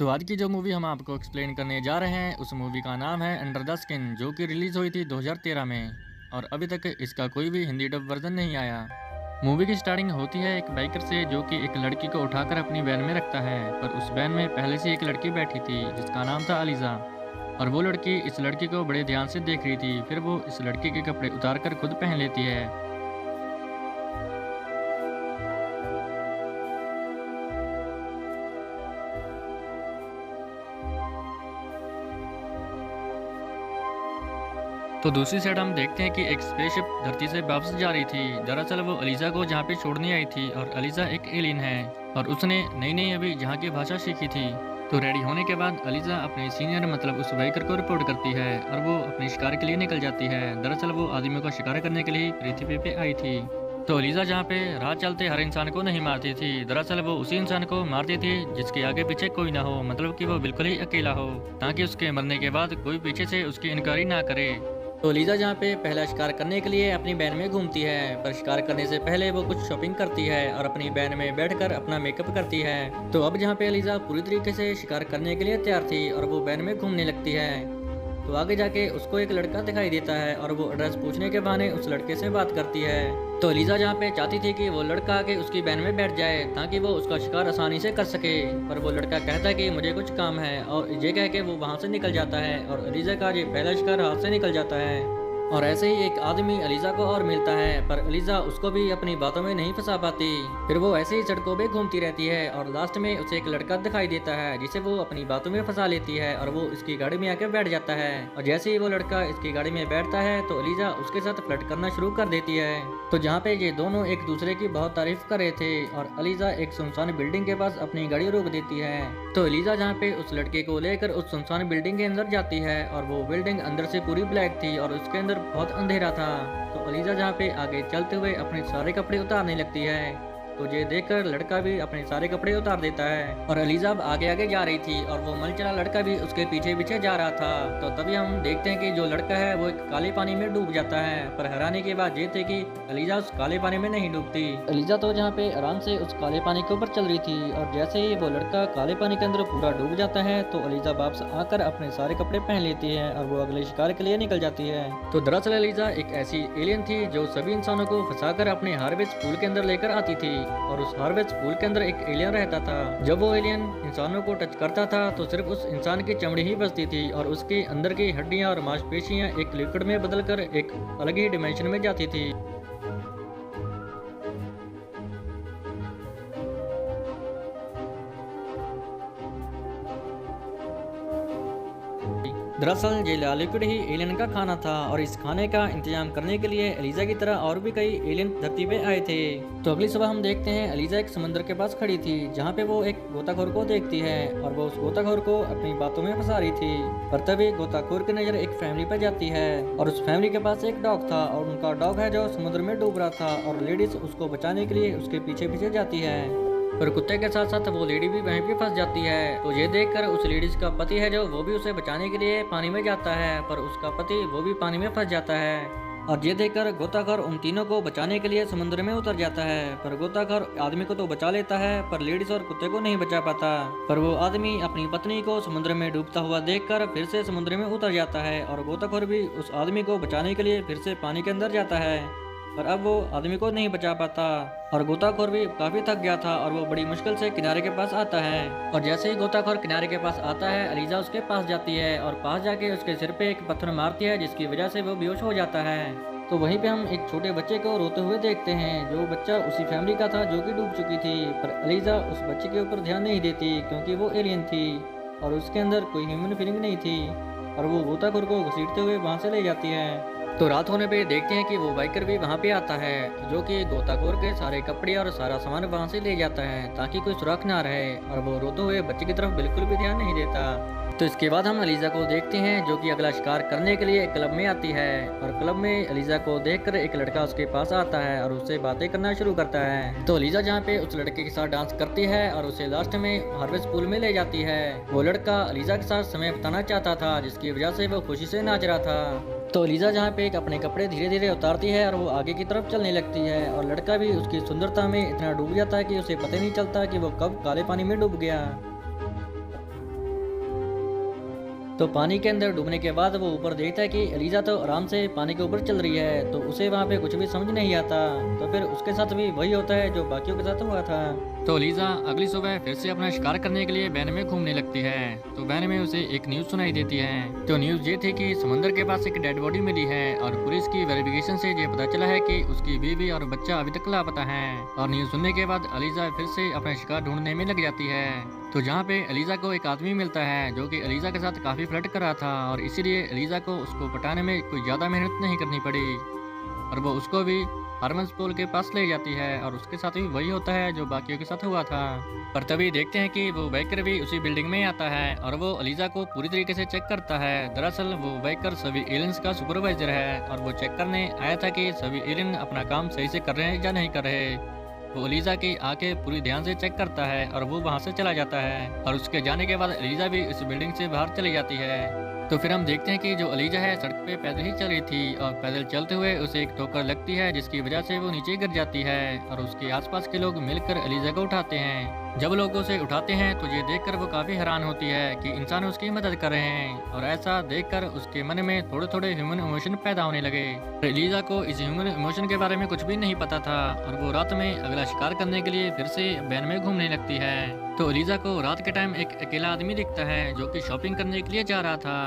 तो आज की जो मूवी हम आपको एक्सप्लेन करने जा रहे हैं उस मूवी का नाम है अंडर द स्किन, जो कि रिलीज़ हुई थी 2013 में और अभी तक इसका कोई भी हिंदी डब वर्जन नहीं आया। मूवी की स्टार्टिंग होती है एक बाइकर से जो कि एक लड़की को उठाकर अपनी वैन में रखता है, पर उस वैन में पहले से एक लड़की बैठी थी जिसका नाम था अलीज़ा। और वो लड़की इस लड़की को बड़े ध्यान से देख रही थी, फिर वो इस लड़की के कपड़े उतार कर खुद पहन लेती है। तो दूसरी साइड हम देखते हैं कि एक स्पेसशिप धरती से वापस जा रही थी। दरअसल वो अलीज़ा को जहाँ पे छोड़ने आई थी और अलीज़ा एक एलियन है और उसने नई नई अभी जहाँ की भाषा सीखी थी। तो रेडी होने के बाद अलीज़ा अपने सीनियर मतलब उस बाइकर को रिपोर्ट करती है और वो अपने शिकार के लिए निकल जाती है। दरअसल वो आदमियों का शिकार करने के लिए पृथ्वी पे आई थी। तो अलीज़ा जहाँ पे राह चलते हर इंसान को नहीं मारती थी, दरअसल वो उसी इंसान को मारती थी जिसके आगे पीछे कोई ना हो, मतलब कि वो बिल्कुल ही अकेला हो, ताकि उसके मरने के बाद कोई पीछे से उसकी इनकारी ना करे। तो लीजा जहाँ पे पहला शिकार करने के लिए अपनी वैन में घूमती है, पर शिकार करने से पहले वो कुछ शॉपिंग करती है और अपनी वैन में बैठकर अपना मेकअप करती है। तो अब जहाँ पे लीजा पूरी तरीके से शिकार करने के लिए तैयार थी और वो वैन में घूमने लगती है, तो आगे जाके उसको एक लड़का दिखाई देता है और वो एड्रेस पूछने के बहाने उस लड़के से बात करती है। तो लीजा जहाँ पे चाहती थी कि वो लड़का आके उसकी वैन में बैठ जाए ताकि वो उसका शिकार आसानी से कर सके, पर वो लड़का कहता है कि मुझे कुछ काम है और ये कह के वो वहाँ से निकल जाता है और लीजा का ये पहला शिकार हाथ से निकल जाता है। और ऐसे ही एक आदमी अलीज़ा को और मिलता है, पर अलीज़ा उसको भी अपनी बातों में नहीं फंसा पाती। फिर वो ऐसे ही सड़कों पे घूमती रहती है और लास्ट में उसे एक लड़का दिखाई देता है जिसे वो अपनी बातों में फंसा लेती है और वो इसकी गाड़ी में आकर बैठ जाता है। और जैसे ही वो लड़का इसकी गाड़ी में बैठता है तो अलीज़ा उसके साथ फ्लर्ट करना शुरू कर देती है। तो जहाँ पे ये दोनों एक दूसरे की बहुत तारीफ कर रहे थे और अलीज़ा एक सुनसान बिल्डिंग के पास अपनी गाड़ी रोक देती है। तो अलीज़ा जहाँ पे उस लड़के को लेकर उस सुनसान बिल्डिंग के अंदर जाती है और वो बिल्डिंग अंदर से पूरी ब्लैक थी और उसके अंदर बहुत अंधेरा था। तो अलीज़ा जहाँ पे आगे चलते हुए अपने सारे कपड़े उतारने लगती है, तो ये देखकर लड़का भी अपने सारे कपड़े उतार देता है और अलीज़ा अब आगे आगे जा रही थी और वो मल चला लड़का भी उसके पीछे पीछे जा रहा था। तो तभी हम देखते हैं कि जो लड़का है वो एक काले पानी में डूब जाता है, पर हैरानी की बात ये थी कि अलीज़ा उस काले पानी में नहीं डूबती। अलीज़ा तो जहाँ पे आराम से उस काले पानी के ऊपर चल रही थी और जैसे ही वो लड़का काले पानी के अंदर पूरा डूब जाता है तो अलीज़ा वापस आकर अपने सारे कपड़े पहन लेती है और वो अगले शिकार के लिए निकल जाती है। तो दरअसल अलीज़ा एक ऐसी एलियन थी जो सभी इंसानों को फंसाकर अपने हार्वेस्ट पूल के अंदर लेकर आती थी और उस हार्वेस्ट पूल के अंदर एक एलियन रहता था। जब वो एलियन इंसानों को टच करता था तो सिर्फ उस इंसान की चमड़ी ही बचती थी और उसके अंदर की हड्डियां और मांसपेशियां एक लिक्विड में बदलकर एक अलग ही डिमेंशन में जाती थी। दरअसल ये लाल लिक्विड ही एलियन का खाना था और इस खाने का इंतजाम करने के लिए अलीज़ा की तरह और भी कई एलियन धरती पे आए थे। तो अगली सुबह हम देखते हैं अलीज़ा एक समंदर के पास खड़ी थी जहाँ पे वो एक गोताखोर को देखती है और वो उस गोताखोर को अपनी बातों में फंसा रही थी, पर तभी गोताखोर की नजर एक फैमिली पर जाती है और उस फैमिली के पास एक डॉग था और उनका डॉग है जो समुद्र में डूब रहा था और लेडीज उसको बचाने के लिए उसके पीछे पीछे जाती है, पर कुत्ते के साथ साथ वो लेडी भी वहीं पे फंस जाती है। तो ये देखकर उस लेडीज का पति है जो वो भी उसे बचाने के लिए पानी में जाता है, पर उसका पति वो भी पानी में फंस जाता है। और ये देखकर गोताखोर उन तीनों को बचाने के लिए समुद्र में उतर जाता है, पर गोताखोर आदमी को तो बचा लेता है पर लेडीज और कुत्ते को नहीं बचा पाता। पर वो आदमी अपनी पत्नी को समुद्र में डूबता हुआ देखकर फिर से समुद्र में उतर जाता है और गोताखोर भी उस आदमी को बचाने के लिए फिर से पानी के अंदर जाता है, पर अब वो आदमी को नहीं बचा पाता और गोताखोर भी काफी थक गया था और वो बड़ी मुश्किल से किनारे के पास आता है। और जैसे ही गोताखोर किनारे के पास आता है अलीज़ा उसके पास जाती है और पास जाके उसके सिर पे एक पत्थर मारती है जिसकी वजह से वो बेहोश हो जाता है। तो वहीं पे हम एक छोटे बच्चे को रोते हुए देखते हैं, जो बच्चा उसी फैमिली का था जो कि डूब चुकी थी, पर अलीज़ा उस बच्चे के ऊपर ध्यान नहीं देती क्योंकि वो एलियन थी और उसके अंदर कोई ह्यूमन फीलिंग नहीं थी और वो गोताखोर को घसीटते हुए वहाँ से ले जाती है। तो रात होने पे देखते हैं कि वो बाइकर भी वहाँ पे आता है जो कि गोताखोर के सारे कपड़े और सारा सामान वहाँ से ले जाता है ताकि कोई सुराग ना रहे, और वो रोते हुए बच्चे की तरफ बिल्कुल भी ध्यान नहीं देता। तो इसके बाद हम अलीज़ा को देखते हैं जो कि अगला शिकार करने के लिए क्लब में आती है और क्लब में अलीज़ा को देखकर एक लड़का उसके पास आता है और उससे बातें करना शुरू करता है। तो अलीज़ा जहाँ पे उस लड़के के साथ डांस करती है और उसे लास्ट में हार्वेस्ट पूल में ले जाती है। वो लड़का अलीज़ा के साथ समय बिताना चाहता था जिसकी वजह से वो खुशी से नाच रहा था। तो अलीज़ा जहाँ पे अपने कपड़े धीरे धीरे उतारती है और वो आगे की तरफ चलने लगती है और लड़का भी उसकी सुंदरता में इतना डूब जाता है कि उसे पता नहीं चलता कि वो कब काले पानी में डूब गया। तो पानी के अंदर डूबने के बाद वो ऊपर देखता है कि एलिजा तो आराम से पानी के ऊपर चल रही है, तो उसे वहाँ पे कुछ भी समझ नहीं आता। तो फिर उसके साथ भी वही होता है जो बाकियों के साथ हुआ था। तो एलिजा अगली सुबह फिर से अपना शिकार करने के लिए वैन में घूमने लगती है। तो वैन में उसे एक न्यूज सुनाई देती है। तो न्यूज ये थी कि समुद्र के पास एक डेड बॉडी मिली है और पुलिस की वेरिफिकेशन से ये पता चला है कि उसकी बीवी और बच्चा अभी तक लापता है। और न्यूज सुनने के बाद एलिजा फिर से अपना शिकार ढूंढने में लग जाती है। तो जहाँ पे एलिजा को एक आदमी मिलता है जो कि एलिजा के साथ काफी फ्लर्ट कर रहा था और इसीलिए एलिजा को उसको पटाने में कोई ज्यादा मेहनत नहीं करनी पड़ी और वो उसको भी हार्मन्स पूल के पास ले जाती है और उसके साथ भी वही होता है जो बाकियों के साथ हुआ था। पर तभी देखते हैं कि वो बाइकर भी उसी बिल्डिंग में आता है और वो एलिजा को पूरी तरीके से चेक करता है। दरअसल वो बाइकर सभी एलियंस का सुपरवाइजर है और वो चेक करने आया था कि सभी एलियन अपना काम सही से कर रहे हैं या नहीं कर रहे। वो एलिजा की आंखें पूरी ध्यान से चेक करता है और वो वहां से चला जाता है और उसके जाने के बाद एलिजा भी इस बिल्डिंग से बाहर चली जाती है। तो फिर हम देखते हैं कि जो एलिजा है सड़क पे पैदल ही चल रही थी और पैदल चलते हुए उसे एक ठोकर लगती है जिसकी वजह से वो नीचे गिर जाती है और उसके आसपास के लोग मिलकर एलिजा को उठाते हैं। जब लोग उसे उठाते हैं तो ये देखकर वो काफी हैरान होती है कि इंसान उसकी मदद कर रहे हैं और ऐसा देखकर उसके मन में थोड़े थोड़े ह्यूमन इमोशन पैदा होने लगे। एलिजा को इस ह्यूमन इमोशन के बारे में कुछ भी नहीं पता था और वो रात में अगला शिकार करने के लिए फिर से वैन में घूमने लगती है। तो एलिजा को रात के टाइम एक अकेला आदमी दिखता है जो कि शॉपिंग करने के लिए जा रहा था।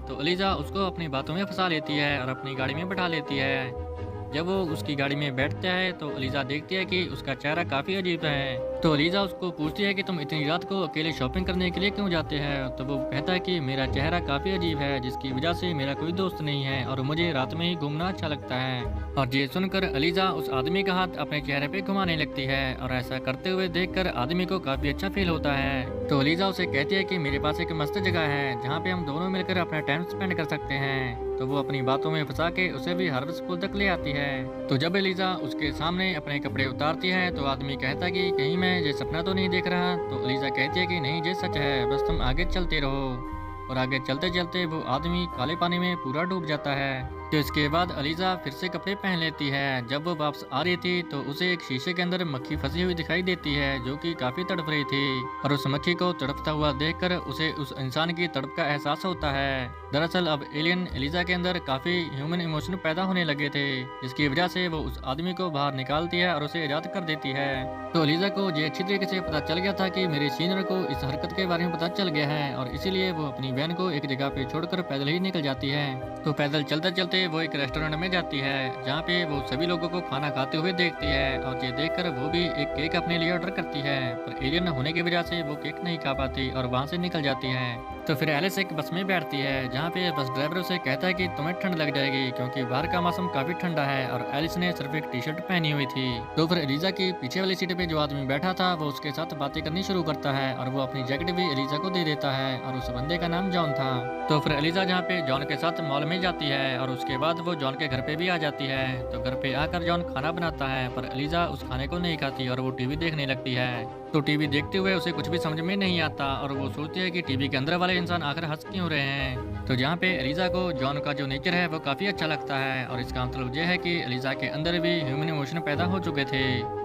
तो एलिजा उसको अपनी बातों में फंसा लेती है और अपनी गाड़ी में बैठा लेती है। जब वो उसकी गाड़ी में बैठता है तो एलिजा देखती है कि उसका चेहरा काफी अजीब है। तो एलिजा उसको पूछती है कि तुम इतनी रात को अकेले शॉपिंग करने के लिए क्यों जाते हैं। तो वो कहता है कि मेरा चेहरा काफी अजीब है जिसकी वजह से मेरा कोई दोस्त नहीं है और मुझे रात में ही घूमना अच्छा लगता है। और ये सुनकर एलिजा उस आदमी का हाथ अपने चेहरे पे घुमाने लगती है और ऐसा करते हुए देखकर आदमी को काफी अच्छा फील होता है। तो एलिजा उसे कहती है कि मेरे पास एक मस्त जगह है जहाँ पे हम दोनों मिलकर अपना टाइम स्पेंड कर सकते हैं। तो वो अपनी बातों में फंसा के उसे भी हार्वेस्ट पूल तक ले आती है। तो जब एलिजा उसके सामने अपने कपड़े उतारती है तो आदमी कहता है कि कहीं मैं ये सपना तो नहीं देख रहा। तो एलिजा कहती है कि नहीं ये सच है, बस तुम आगे चलते रहो। और आगे चलते चलते वो आदमी काले पानी में पूरा डूब जाता है। तो इसके बाद एलिजा फिर से कपड़े पहन लेती है। जब वो वापस आ रही थी तो उसे एक शीशे के अंदर मक्खी फंसी हुई दिखाई देती है जो कि काफी तड़प रही थी और उस मक्खी को तड़पता हुआ देखकर उसे उस इंसान की तड़प का एहसास होता है। दरअसल अब एलियन एलिजा के अंदर काफी ह्यूमन इमोशन पैदा होने लगे थे जिसकी वजह से वो उस आदमी को बाहर निकालती है और उसे आजाद कर देती है। तो एलिजा को ये अच्छी तरीके से पता चल गया था कि मेरे सीनियर को इस हरकत के बारे में पता चल गया है और इसीलिए वो अपनी बहन को एक जगह पे छोड़कर पैदल ही निकल जाती है। तो पैदल चलते चलते वो एक रेस्टोरेंट में जाती है जहाँ पे वो सभी लोगों को खाना खाते हुए देखती है और ये देखकर वो भी एक केक अपने लिए ऑर्डर करती है। पर एलियन होने की वजह से वो केक नहीं खा पाती और वहाँ से निकल जाती है। तो फिर एलिस एक बस में बैठती है जहाँ पे बस ड्राइवर उसे कहता है कि तुम्हें ठंड लग जाएगी क्योंकि बाहर का मौसम काफी ठंडा है और एलिस ने सिर्फ एक टी शर्ट पहनी हुई थी। तो फिर एलिजा की पीछे वाली सीट पे जो आदमी बैठा था वो उसके साथ बातें करनी शुरू करता है और वो अपनी जैकेट भी एलिजा को दे देता है और उस बंदे का नाम जॉन था। तो फिर एलिजा जहाँ पे जॉन के साथ मॉल में जाती है और उसके बाद वो जॉन के घर पे भी आ जाती है। तो घर पे आकर जॉन खाना बनाता है पर एलिजा उस खाने को नहीं खाती और वो टीवी देखने लगती है। तो टीवी देखते हुए उसे कुछ भी समझ में नहीं आता और वो सोचती है कि टीवी के अंदर वाले इंसान आखिर हंस क्यों रहे हैं। तो जहाँ पे एलिजा को जॉन का जो नेचर है वो काफी अच्छा लगता है और इसका मतलब यह है कि एलिजा के अंदर भी ह्यूमन इमोशन पैदा हो चुके थे।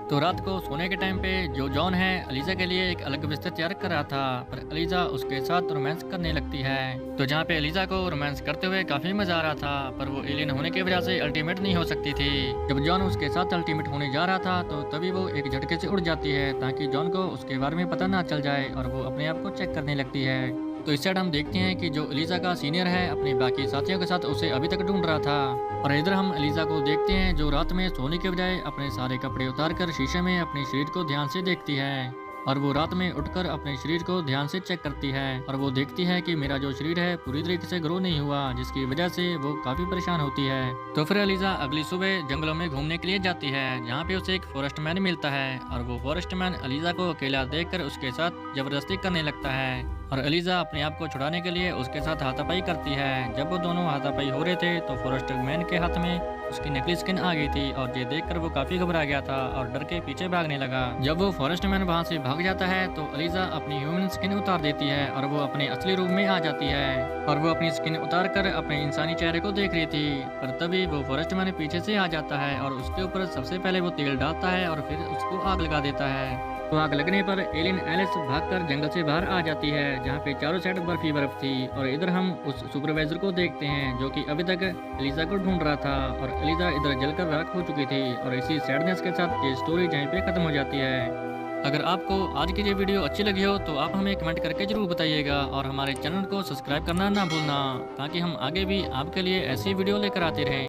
तो रात को सोने के टाइम पे जो जॉन है एलिजा के लिए एक अलग बिस्तर तैयार कर रहा था पर एलिजा उसके साथ रोमांस करने लगती है। तो जहाँ पे एलिजा को रोमांस करते हुए काफी मजा आ रहा था पर वो एलियन होने की वजह से अल्टीमेट नहीं हो सकती थी। जब जॉन उसके साथ अल्टीमेट होने जा रहा था तो तभी वो एक झटके से उड़ जाती है ताकि जॉन को उसके बारे में पता ना चल जाए और वो अपने आप को चेक करने लगती है। तो इस साइड हम देखते हैं कि जो एलिजा का सीनियर है अपने बाकी साथियों के साथ उसे अभी तक ढूंढ रहा था और इधर हम एलिजा को देखते हैं जो रात में सोने के बजाय अपने सारे कपड़े उतारकर शीशे में अपने शरीर को ध्यान से देखती है और वो रात में उठकर अपने शरीर को ध्यान से चेक करती है और वो देखती है कि मेरा जो शरीर है पूरी तरीके से ग्रो नहीं हुआ जिसकी वजह से वो काफी परेशान होती है। तो फिर एलिजा अगली सुबह जंगलों में घूमने के लिए जाती है जहाँ पे उसे एक फॉरेस्ट मैन मिलता है और वो फॉरेस्ट मैन एलिजा को अकेला देखकर उसके साथ जबरदस्ती करने लगता है और एलिजा अपने आप को छुड़ाने के लिए उसके साथ हाथापाई करती है। जब वो दोनों हाथापाई हो रहे थे तो फॉरेस्ट मैन के हाथ में उसकी नकली स्किन आ गई थी और ये देखकर वो काफी घबरा गया था और डर के पीछे भागने लगा। जब वो फॉरेस्ट मैन वहाँ से भाग जाता है तो एलिजा अपनी ह्यूमन स्किन उतार देती है और वो अपने असली रूप में आ जाती है और वो अपनी स्किन उतार कर अपने इंसानी चेहरे को देख रही थी। पर तभी वो फॉरेस्ट मैन पीछे से आ जाता है और उसके ऊपर सबसे पहले वो तेल डालता है और फिर उसको आग लगा देता है। तो आग लगने पर एलियन एलिस भागकर जंगल से बाहर आ जाती है जहाँ पे चारों साइड बर्फ ही बर्फ थी। और इधर हम उस सुपरवाइजर को देखते हैं जो कि अभी तक एलिजा को ढूंढ रहा था और एलिजा इधर जलकर राख हो चुकी थी। और इसी सैडनेस के साथ ये स्टोरी यहीं पे खत्म हो जाती है। अगर आपको आज की ये वीडियो अच्छी लगी हो तो आप हमें कमेंट करके जरूर बताइएगा और हमारे चैनल को सब्सक्राइब करना ना भूलना ताकि हम आगे भी आपके लिए ऐसी वीडियो लेकर आते रहें।